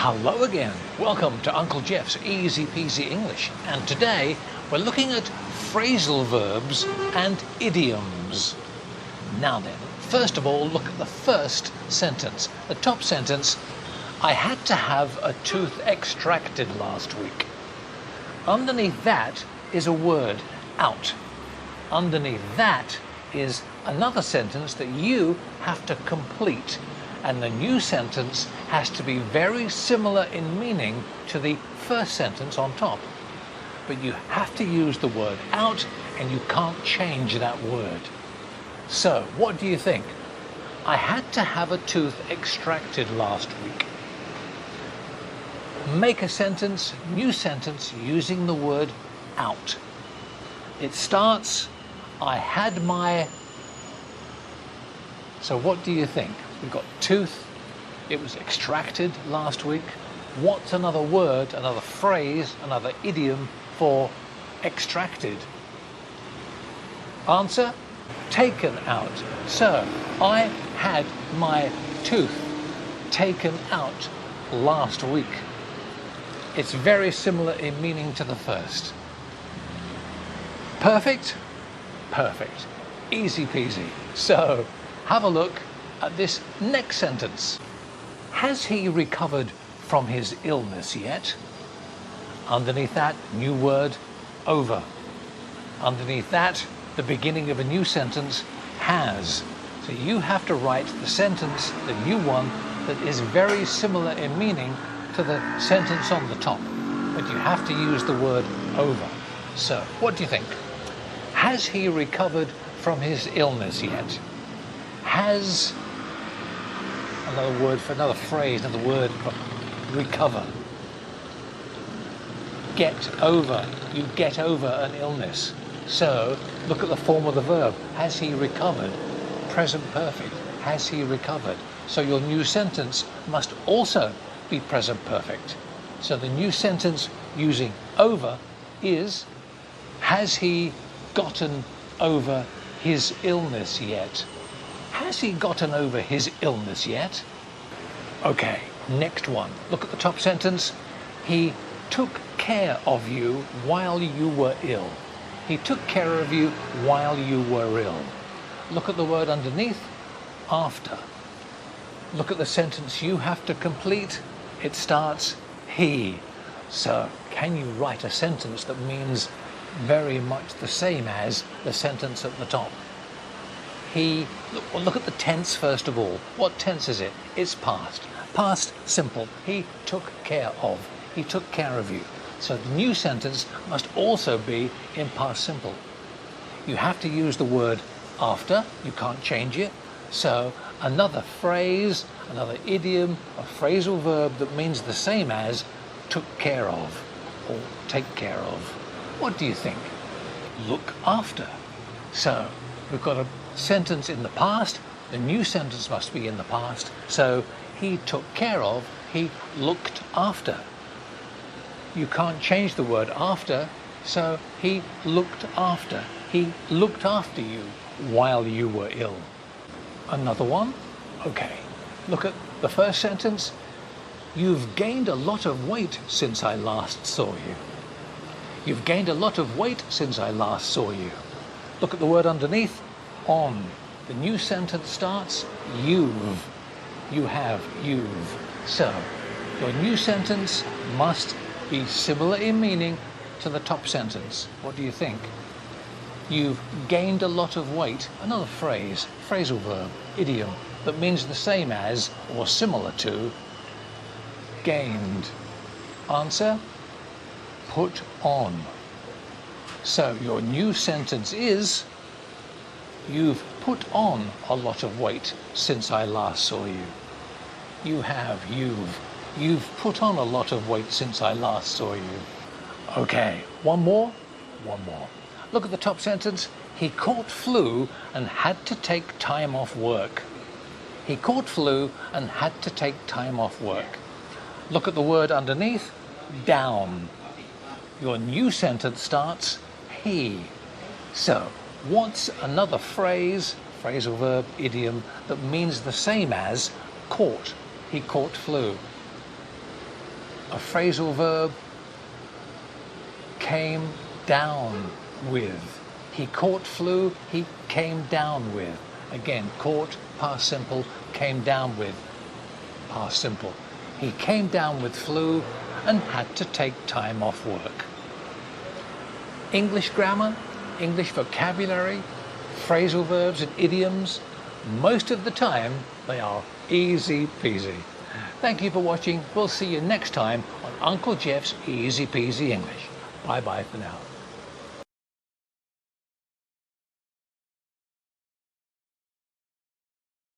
Hello again. Welcome to Uncle Jeff's Easy-Peasy English. And today we're looking at phrasal verbs and idioms. Now then, first of all, look at the first sentence. The top sentence, I had to have a tooth extracted last week. Underneath that is a word, out. Underneath that is another sentence that you have to complete. And the new sentence has to be very similar in meaning to the first sentence on top. But you have to use the word out and you can't change that word. So, what do you think? I had to have a tooth extracted last week. Make a sentence, new sentence, using the word out. It starts, I had my... So what do you think? We've got tooth, it was extracted last week. What's another word, another phrase, another idiom for extracted? Answer, taken out. So, I had my tooth taken out last week. It's very similar in meaning to the first. Perfect? Perfect. Easy peasy. So, have a look at this next sentence. Has he recovered from his illness yet? Underneath that, new word, over. Underneath that, the beginning of a new sentence, has. So you have to write the sentence, the new one, that is very similar in meaning to the sentence on the top. But you have to use the word over. So, what do you think? Has he recovered from his illness yet? Has, another word for another phrase, another word for recover. Get over, you get over an illness. So look at the form of the verb. Has he recovered? Present perfect. Has he recovered? So your new sentence must also be present perfect. So the new sentence using over is, has he gotten over his illness yet? Has he gotten over his illness yet? Okay, next one. Look at the top sentence. He took care of you while you were ill. He took care of you while you were ill. Look at the word underneath, after. Look at the sentence you have to complete. It starts, he. So, can you write a sentence that means very much the same as the sentence at the top? He, look at the tense first of all. What tense is it? It's past. Past simple. He took care of. He took care of you. So the new sentence must also be in past simple. You have to use the word after. You can't change it. So another phrase, another idiom, a phrasal verb that means the same as took care of or take care of. What do you think? Look after. So we've got a sentence in the past, the new sentence must be in the past, so he took care of, he looked after. You can't change the word after, so he looked after. He looked after you while you were ill. Another one? Okay. Look at the first sentence. You've gained a lot of weight since I last saw you. You've gained a lot of weight since I last saw you. Look at the word underneath. On. The new sentence starts, you've. You have, you've. So, your new sentence must be similar in meaning to the top sentence. What do you think? You've gained a lot of weight. Another phrase, phrasal verb, idiom, that means the same as or similar to gained. Answer, put on. So, your new sentence is, you've put on a lot of weight since I last saw you. You have, you've put on a lot of weight since I last saw you. Okay, one more. Look at the top sentence. He caught flu and had to take time off work. He caught flu and had to take time off work. Look at the word underneath, down. Your new sentence starts, he. So, what's another phrase, phrasal verb, idiom, that means the same as caught? He caught flu. A phrasal verb, came down with. He caught flu, he came down with. Again, caught, past simple, came down with, past simple. He came down with flu and had to take time off work. English grammar, English vocabulary, phrasal verbs and idioms, most of the time they are easy peasy. Thank you for watching. We'll see you next time on Uncle Jeff's Easy Peasy English. Bye bye for now.